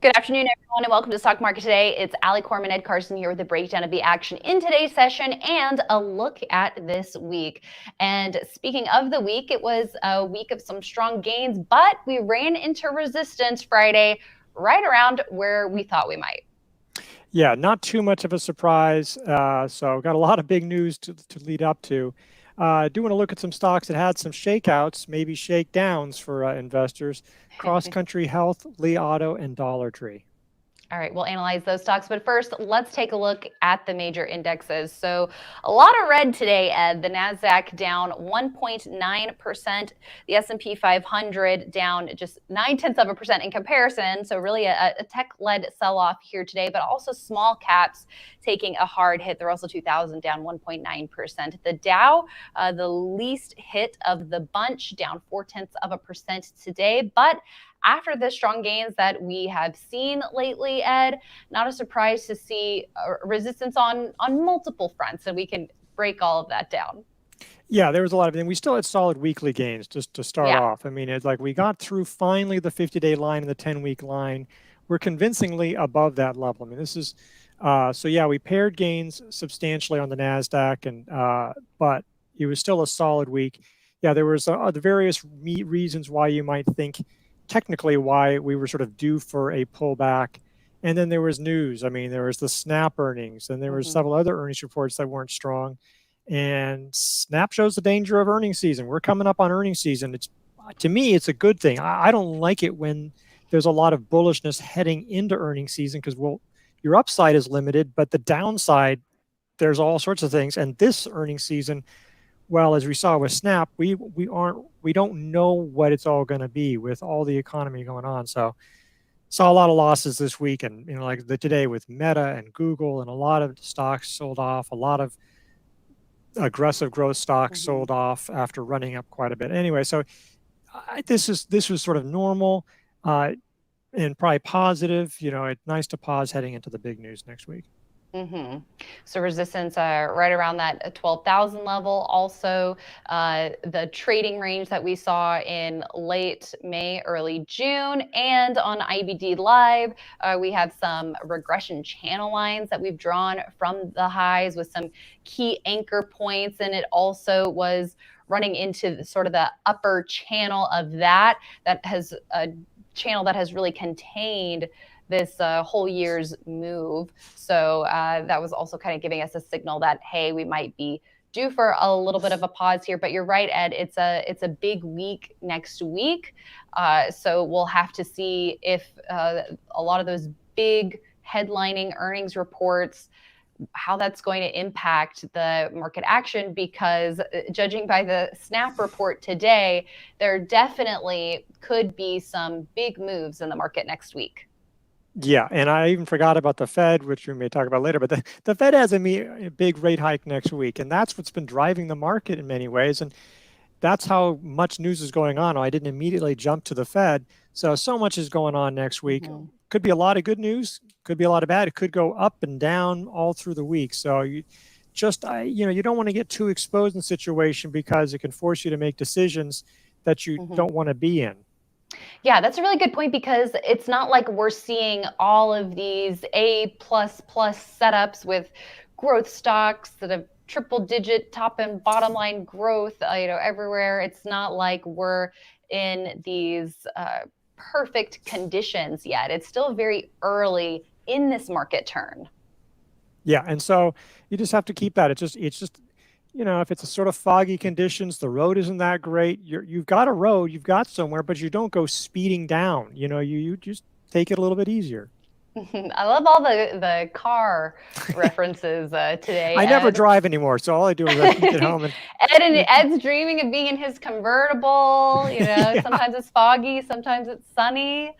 Good afternoon, everyone, and welcome to Stock Market Today. It's Ali Coram and Ed Carson here with a breakdown of the action in today's session and a look at this week. And speaking of the week, it was a week of some strong gains, but we ran into resistance Friday right around where we thought we might. Yeah, not too much of a surprise. So got a lot of big news to lead up to. I do want to look at some stocks that had some shakeouts, maybe shakedowns for investors. Cross Country Health, Lee Auto, and Dollar Tree. All right, we'll analyze those stocks, but first, let's take a look at the major indexes. So a lot of red today, Ed. The NASDAQ down 1.9%, the S&P 500 down just 0.9% in comparison. So really a tech-led sell-off here today, but also small caps taking a hard hit. The Russell 2000 down 1.9%. The Dow, the least hit of the bunch, down 0.4% today, but after the strong gains that we have seen lately, Ed, not a surprise to see resistance on multiple fronts, and we can break all of that down. Yeah, there was a lot of it. And we still had solid weekly gains just to start off. I mean, it's like we got through finally the 50-day line and the 10-week line. We're convincingly above that level. I mean, this is so yeah, we paired gains substantially on the NASDAQ, and but it was still a solid week. Yeah, there was the various reasons why you might think technically why we were sort of due for a pullback. And then there was news. I mean, there was the Snap earnings, and there were several other earnings reports that weren't strong. And Snap shows the danger of earnings season. We're coming up on earnings season. It's, to me, it's a good thing. I don't like it when there's a lot of bullishness heading into earnings season because, well, your upside is limited, but the downside, there's all sorts of things. And this earnings season, well, as we saw with Snap, we don't know what it's all going to be with all the economy going on. So saw a lot of losses this week, and like today with Meta and Google, and a lot of stocks sold off. A lot of aggressive growth stocks sold off after running up quite a bit. Anyway, so this was sort of normal and probably positive. It's nice to pause heading into the big news next week. So resistance right around that 12,000 level. Also, the trading range that we saw in late May, early June, and on IBD Live, we have some regression channel lines that we've drawn from the highs with some key anchor points, and it also was running into sort of the upper channel of that has a channel that has really contained this whole year's move. So that was also kind of giving us a signal that, hey, we might be due for a little bit of a pause here. But you're right, Ed, it's a big week next week. So we'll have to see if a lot of those big headlining earnings reports, how that's going to impact the market action, because judging by the Snap report today, there definitely could be some big moves in the market next week. Yeah, and I even forgot about the Fed, which we may talk about later, but the Fed has a big rate hike next week, and that's what's been driving the market in many ways, and that's how much news is going on. I didn't immediately jump to the Fed, so much is going on next week. Could be a lot of good news, could be a lot of bad. It could go up and down all through the week. So you just, you don't want to get too exposed in the situation because it can force you to make decisions that you don't want to be in. Yeah, that's a really good point, because it's not like we're seeing all of these A++ setups with growth stocks that have triple-digit top and bottom line growth, everywhere. It's not like we're in these perfect conditions yet. It's still very early in this market turn. Yeah, and so you just have to keep that. It's just if it's a sort of foggy conditions, the road isn't that great. You've got a road, you've got somewhere, but you don't go speeding down. You just take it a little bit easier. I love all the car references today. I never drive anymore, so all I do is I get home. And Ed's dreaming of being in his convertible. Yeah. Sometimes it's foggy, sometimes it's sunny.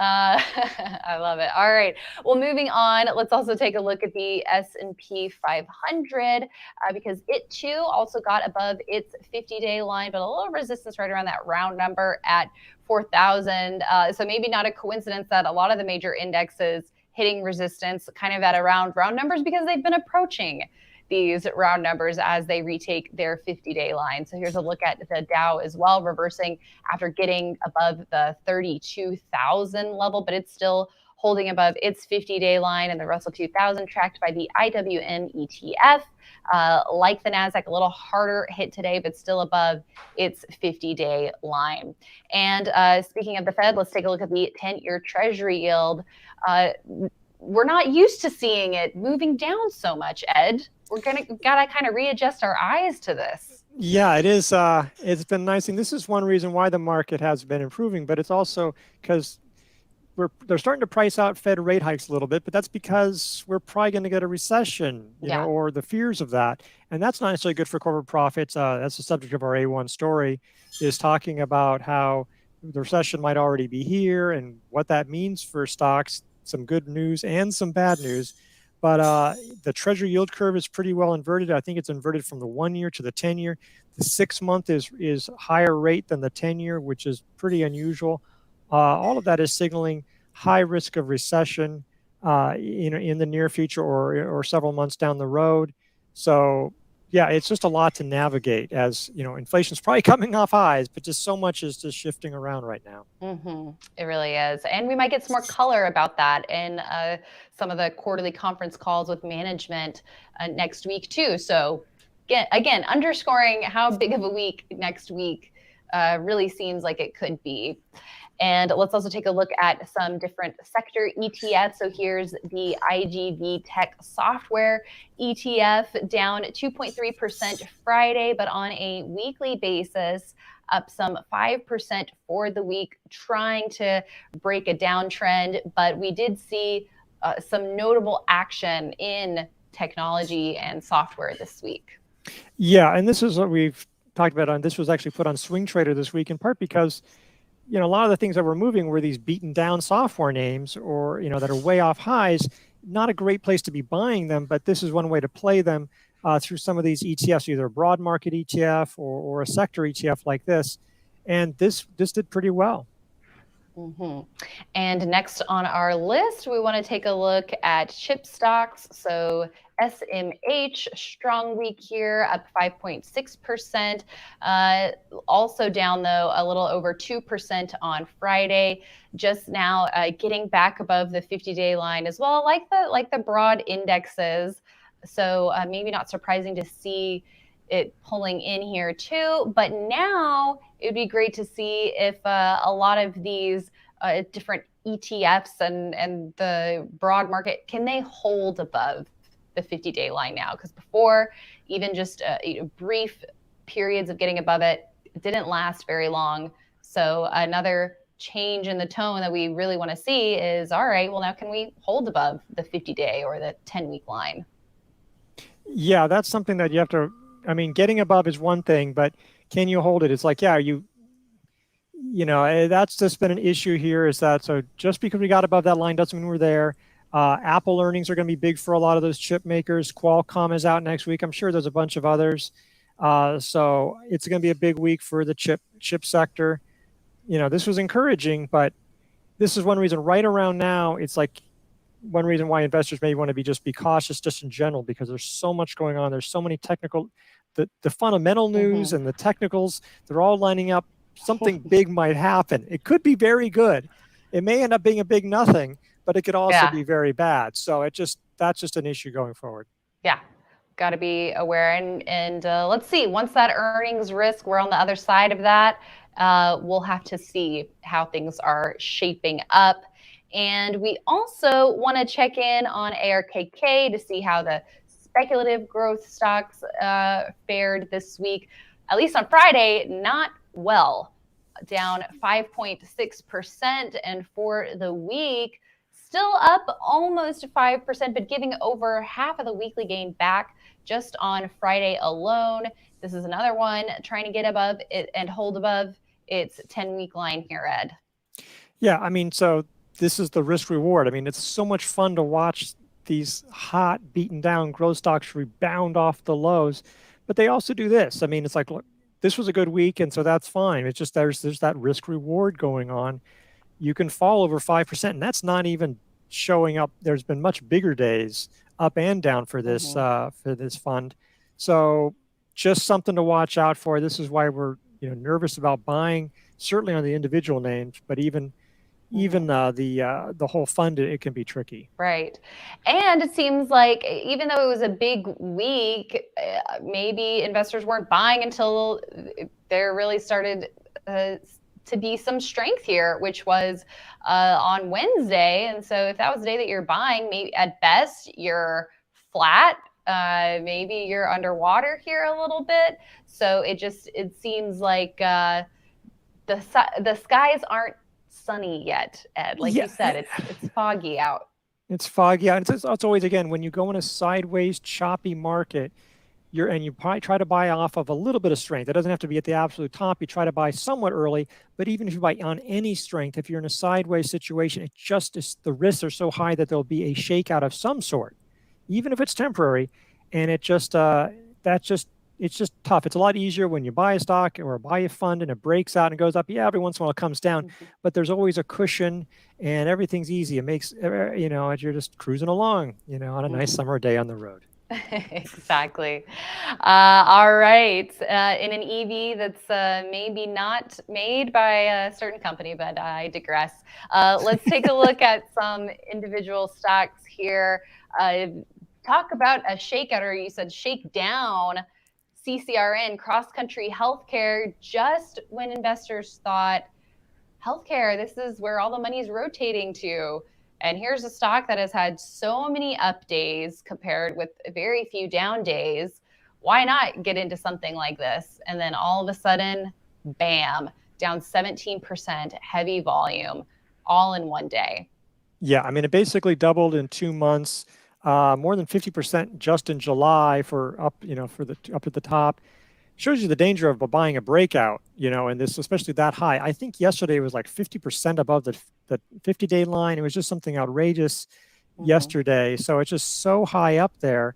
I love it. All right. Well, moving on, let's also take a look at the S&P 500 because it too also got above its 50-day line, but a little resistance right around that round number at 4,000. So maybe not a coincidence that a lot of the major indexes hitting resistance kind of at around round numbers, because they've been approaching these round numbers as they retake their 50-day line. So here's a look at the Dow as well, reversing after getting above the 32,000 level, but it's still holding above its 50-day line, and the Russell 2000 tracked by the IWM ETF. Like the NASDAQ, a little harder hit today, but still above its 50-day line. And speaking of the Fed, let's take a look at the 10-year Treasury yield. We're not used to seeing it moving down so much, Ed. Gotta kind of readjust our eyes to this. Yeah, it is. It's been nice, and this is one reason why the market has been improving. But it's also because they're starting to price out Fed rate hikes a little bit, but that's because we're probably going to get a recession, you know, or the fears of that, and that's not necessarily good for corporate profits. That's the subject of our A1 story, is talking about how the recession might already be here and what that means for stocks. Some good news and some bad news. But the Treasury yield curve is pretty well inverted. I think it's inverted from the 1 year to the 10 year. The 6 month is higher rate than the 10 year, which is pretty unusual. All of that is signaling high risk of recession, in the near future or several months down the road. So yeah, it's just a lot to navigate, as you know, inflation's probably coming off highs, but just so much is just shifting around right now. It really is. And we might get some more color about that in some of the quarterly conference calls with management next week too. So again, underscoring how big of a week next week really seems like it could be. And let's also take a look at some different sector ETFs. So here's the IGV Tech Software ETF, down 2.3% Friday, but on a weekly basis, up some 5% for the week, trying to break a downtrend. But we did see some notable action in technology and software this week. Yeah, and this is what we've talked about. This was actually put on Swing Trader this week, in part because a lot of the things that were moving were these beaten down software names, or that are way off highs. Not a great place to be buying them, but this is one way to play them through some of these ETFs, either a broad market ETF or a sector ETF like this. And this did pretty well. And next on our list, we want to take a look at chip stocks. So SMH, strong week here, up 5.6%. Also down, though, a little over 2% on Friday. Just now getting back above the 50-day line as well, like the broad indexes. So maybe not surprising to see it pulling in here too. But now it would be great to see if a lot of these different ETFs and the broad market, can they hold above the 50-day line now? Because before, even just brief periods of getting above it, it didn't last very long. So another change in the tone that we really want to see is, all right, well, now can we hold above the 50-day or the 10-week line? Yeah, that's something that you have to, getting above is one thing, but can you hold it? It's like, yeah, that's just been an issue here, is that, so just because we got above that line doesn't mean we're there. Apple earnings are going to be big for a lot of those chip makers. Qualcomm is out next week. I'm sure there's a bunch of others. So it's going to be a big week for the chip sector. This was encouraging, but this is one reason right around now, it's like one reason why investors may want to be cautious just in general, because there's so much going on. There's so many technical, the fundamental news and the technicals, they're all lining up. Something big might happen. It could be very good. It may end up being a big nothing, but it could also be very bad. So that's just an issue going forward. Yeah, got to be aware. And let's see, once that earnings risk, we're on the other side of that, we'll have to see how things are shaping up. And we also want to check in on ARKK to see how the speculative growth stocks fared this week. At least on Friday, not well, down 5.6%. And for the week, still up almost 5%, but giving over half of the weekly gain back just on Friday alone. This is another one trying to get above it and hold above its 10-week line here, Ed. Yeah, so this is the risk reward. It's so much fun to watch these hot, beaten down growth stocks rebound off the lows, but they also do this. It's like, look, this was a good week, and so that's fine. It's just there's that risk reward going on. You can fall over 5%, and that's not even showing up. There's been much bigger days up and down for this fund. So just something to watch out for. This is why we're nervous about buying, certainly on the individual names, but even even the whole fund, it can be tricky. Right. And it seems like even though it was a big week, maybe investors weren't buying until there really started to be some strength here, which was on Wednesday. And so if that was the day that you're buying, maybe at best you're flat. Maybe you're underwater here a little bit. So it seems like the skies aren't sunny yet, Ed. Like you Yeah, said, it's foggy out. it's foggy. And it's always, again, when you go in a sideways, choppy market, you probably try to buy off of a little bit of strength. It doesn't have to be at the absolute top. You try to buy somewhat early, but even if you buy on any strength, if you're in a sideways situation, it just is, the risks are so high that there'll be a shakeout of some sort, even if it's temporary. And it's just tough. It's a lot easier when you buy a stock or buy a fund and it breaks out and goes up. Yeah, every once in a while it comes down, but there's always a cushion and everything's easy. It makes, as you're just cruising along, on a nice summer day on the road. Exactly. All right. In an EV that's maybe not made by a certain company, but I digress. Let's take a look at some individual stocks here. Talk about a shakeout, or you said shake down. CCRN, cross country healthcare, just when investors thought healthcare, this is where all the money is rotating to. And here's a stock that has had so many up days compared with very few down days. Why not get into something like this? And then all of a sudden, bam, down 17%, heavy volume, all in one day. Yeah, I mean, it basically doubled in 2 months, more than 50% just in July for up, for the up at the top. Shows you the danger of buying a breakout, and this, especially that high. I think yesterday it was like 50% above the 50-day line. It was just something outrageous yesterday. So it's just so high up there.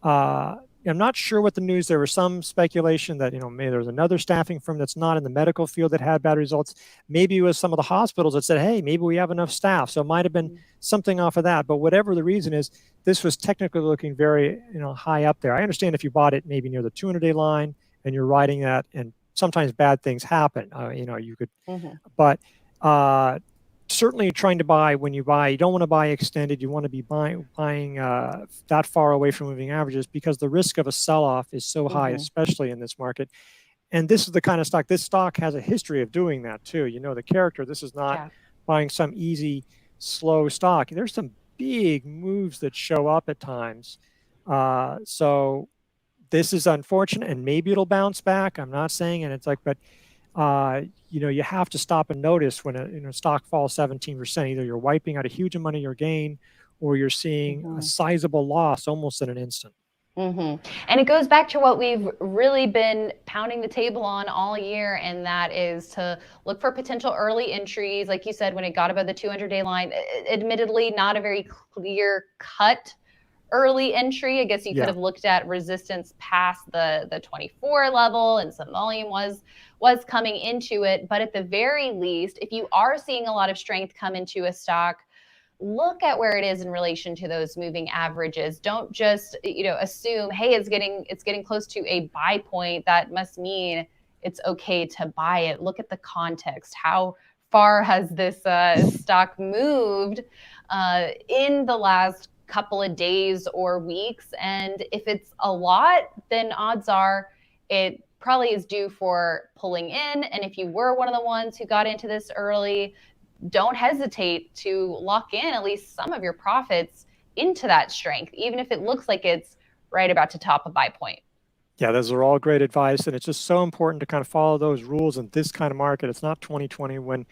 I'm not sure what the news. There was some speculation that, maybe there was another staffing firm that's not in the medical field that had bad results. Maybe it was some of the hospitals that said, hey, maybe we have enough staff. So it might have been something off of that. But whatever the reason is, this was technically looking very, high up there. I understand if you bought it maybe near the 200-day line and you're riding that, and sometimes bad things happen. You could, but certainly trying to buy, when you buy, you don't want to buy extended. You want to be buying that far away from moving averages, because the risk of a sell-off is so high, especially in this market. And this is the kind of stock, this stock has a history of doing that too. The character. This is not buying some easy, slow stock. There's some big moves that show up at times. So this is unfortunate, and maybe it'll bounce back. I'm not saying, and it's like, but you have to stop and notice when a stock falls 17%. Either you're wiping out a huge amount of your gain, or you're seeing a sizable loss almost in an instant. And it goes back to what we've really been pounding the table on all year, and that is to look for potential early entries. Like you said, when it got above the 200-day line, admittedly not a very clear cut early entry. I guess you could have looked at resistance past the 24 level, and some volume was coming into it. But at the very least, if you are seeing a lot of strength come into a stock, look at where it is in relation to those moving averages. Don't just assume, hey, it's getting close to a buy point, that must mean it's okay to buy it. Look at the context. How far has this stock moved in the last couple of days or weeks? And if it's a lot, then odds are it probably is due for pulling in. And if you were one of the ones who got into this early, don't hesitate to lock in at least some of your profits into that strength, even if it looks like it's right about to top a buy point. Yeah, those are all great advice. And it's just so important to kind of follow those rules in this kind of market. It's not 2020 when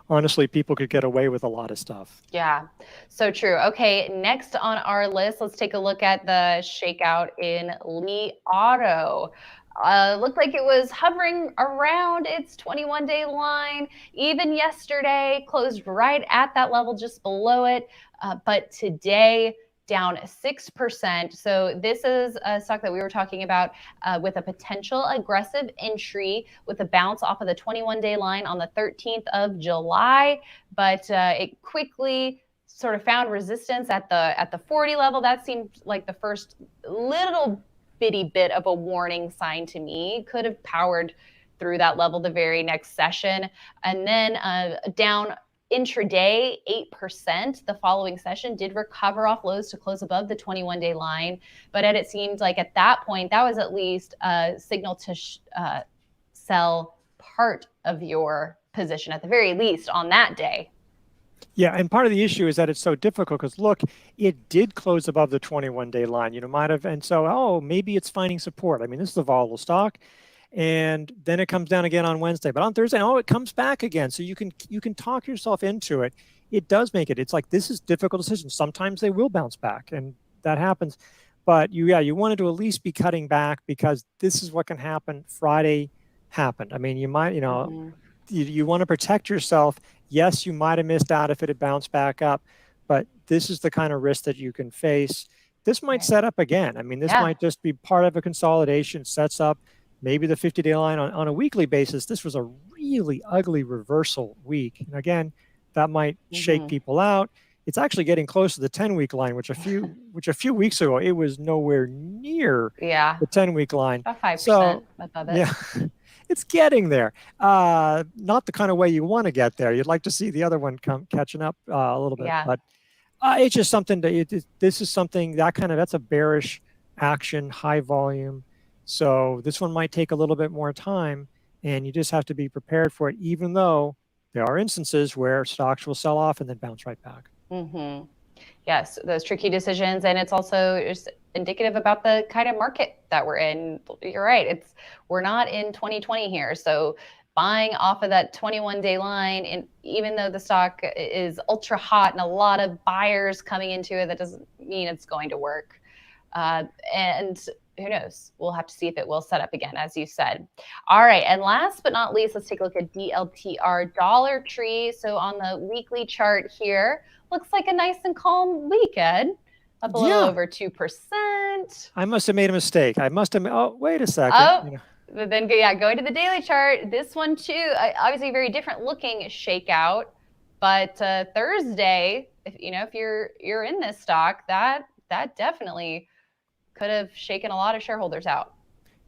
honestly people could get away with a lot of stuff. Yeah, so true. Okay, next on our list, let's take a look at the shakeout in Li Auto. Looked like it was hovering around its 21-day line. Even yesterday, closed right at that level, just below it. But today, down 6%. So this is a stock that we were talking about with a potential aggressive entry with a bounce off of the 21-day line on the 13th of July. But it quickly sort of found resistance at the 40 level. That seemed like the first little bitty bit of a warning sign to me. Could have powered through that level the very next session. And then down intraday 8%. The following session did recover off lows to close above the 21-day line, but it seemed like at that point that was at least a signal to sell part of your position at the very least on that day. Yeah, and part of the issue is that it's so difficult because look, it did close above the 21-day line. You know, might have, and so maybe it's finding support. I mean, this is a volatile stock, and then it comes down again on Wednesday. But on Thursday, it comes back again. So you can talk yourself into it. It does make it. It's like this is difficult decisions. Sometimes they will bounce back, and that happens. But you wanted to at least be cutting back because this is what can happen. Friday happened. I mean, you might, you want to protect yourself. Yes, you might have missed out if it had bounced back up, but this is the kind of risk that you can face. This might set up again. I mean, this might just be part of a consolidation, sets up maybe the 50-day line on a weekly basis. This was a really ugly reversal week. And again, that might shake people out. It's actually getting close to the 10-week line, which a few weeks ago, it was nowhere near the 10-week line. About 5% above it. Yeah. It's getting there. Not the kind of way you want to get there. You'd like to see the other one catching up a little bit, but it's just something that this is something that's a bearish action, high volume. So this one might take a little bit more time, and you just have to be prepared for it, even though there are instances where stocks will sell off and then bounce right back. Yes, those tricky decisions, and it's also just indicative about the kind of market that we're in. You're right. We're not in 2020 here. So buying off of that 21-day line, and even though the stock is ultra hot and a lot of buyers coming into it, that doesn't mean it's going to work. And who knows? We'll have to see if it will set up again, as you said. All right. And last but not least, let's take a look at DLTR Dollar Tree. So on the weekly chart here, looks like a nice and calm week, Ed. Up a little over 2%. I must have made a mistake. I must have. Oh, wait a second. But then going to the daily chart. This one too, obviously very different looking shakeout. But Thursday, if you're in this stock, that definitely could have shaken a lot of shareholders out.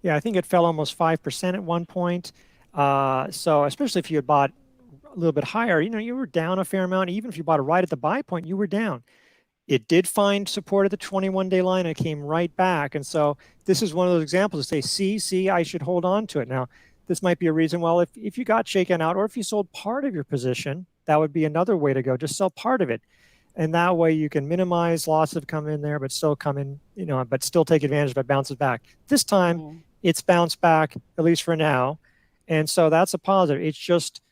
Yeah, I think it fell almost 5% at one point. So especially if you had bought a little bit higher, you were down a fair amount. Even if you bought it right at the buy point, you were down. It did find support at the 21-day line and it came right back. And so this is one of those examples to say, see, I should hold on to it. Now, this might be a reason, well, if you got shaken out or if you sold part of your position, that would be another way to go. Just sell part of it. And that way you can minimize losses come in there, but still come in, but still take advantage if it bounces back. This time it's bounced back, at least for now. And so that's a positive. It's just,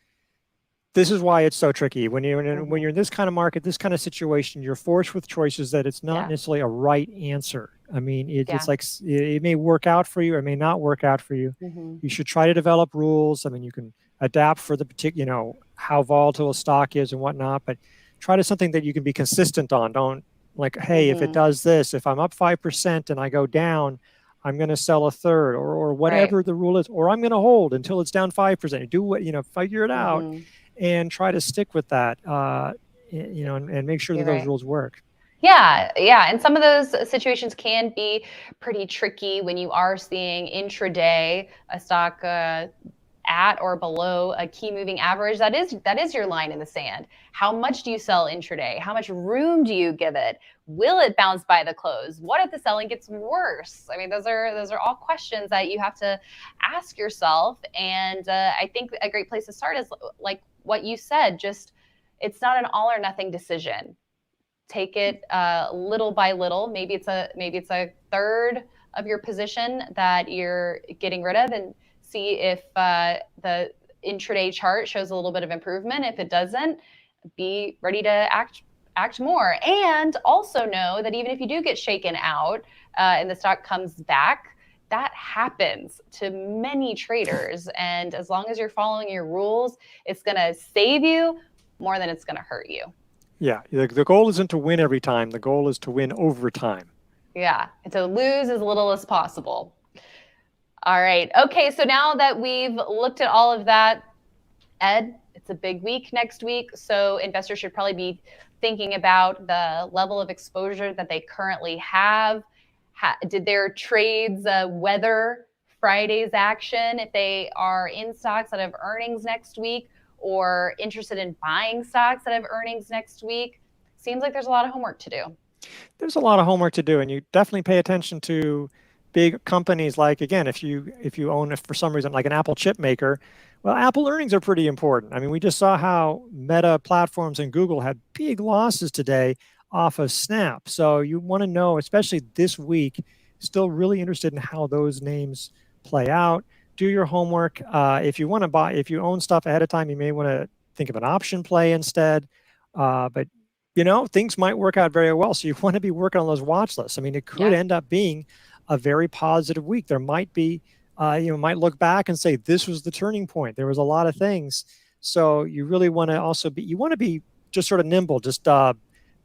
this is why it's so tricky. When you're in this kind of market, this kind of situation, you're forced with choices that it's not necessarily a right answer. I mean, it's like it may work out for you, it may not work out for you. You should try to develop rules. I mean, you can adapt for the particular, how volatile a stock is and whatnot, but try to something that you can be consistent on. Don't like, hey, if it does this, if I'm up 5% and I go down, I'm going to sell a third or whatever the rule is, or I'm going to hold until it's down 5%. Do what, figure it out. And try to stick with that, and make sure that those rules work. Yeah. And some of those situations can be pretty tricky when you are seeing intraday a stock at or below a key moving average. That is your line in the sand. How much do you sell intraday? How much room do you give it? Will it bounce by the close? What if the selling gets worse? I mean, those are all questions that you have to ask yourself. And I think a great place to start is like what you said, just it's not an all or nothing decision. Take it little by little. Maybe it's a third of your position that you're getting rid of, and see if the intraday chart shows a little bit of improvement. If it doesn't, be ready to act more. And also know that even if you do get shaken out and the stock comes back, that happens to many traders. And as long as you're following your rules, it's going to save you more than it's going to hurt you. Yeah. The goal isn't to win every time. The goal is to win over time. Yeah. And to lose as little as possible. All right. Okay. So now that we've looked at all of that, Ed, it's a big week next week. So investors should probably be thinking about the level of exposure that they currently have. Did their trades weather Friday's action if they are in stocks that have earnings next week? or interested in buying stocks that have earnings next week, seems like there's a lot of homework to do. There's a lot of homework to do, and you definitely pay attention to big companies like, again, if you own, for some reason, like an Apple chip maker, well, Apple earnings are pretty important. I mean, we just saw how Meta Platforms and Google had big losses today off of Snap. So you want to know, especially this week, still really interested in how those names play out. Do your homework. If you want to buy, if you own stuff ahead of time, you may want to think of an option play instead. But things might work out very well. So you want to be working on those watch lists. I mean, it could end up being a very positive week. There might be, might look back and say, this was the turning point. There was a lot of things. So you really want to also be, you want to be just sort of nimble, just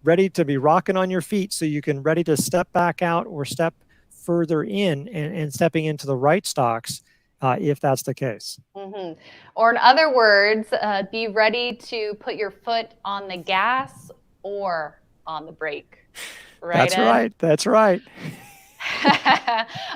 ready to be rocking on your feet so you can ready to step back out or step further in and stepping into the right stocks if that's the case. Mm-hmm. Or in other words, be ready to put your foot on the gas or on the brake. Right, That's Ed? right. That's right.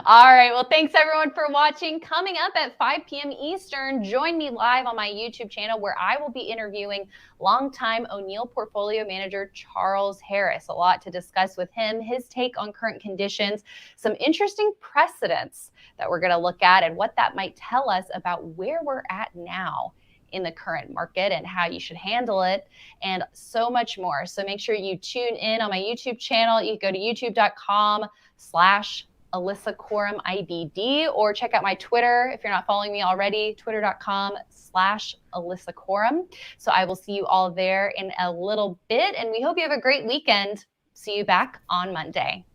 All right. Well, thanks everyone for watching. Coming up at 5 p.m. Eastern, join me live on my YouTube channel where I will be interviewing longtime O'Neill portfolio manager Charles Harris. A lot to discuss with him, his take on current conditions, some interesting precedents that we're going to look at and what that might tell us about where we're at now in the current market and how you should handle it, and so much more. So make sure you tune in on my YouTube channel. You can go to youtube.com/Alissa Coram IBD, or check out my Twitter if you're not following me already, twitter.com/Alissa Coram. So I will see you all there in a little bit, and we hope you have a great weekend. See you back on Monday.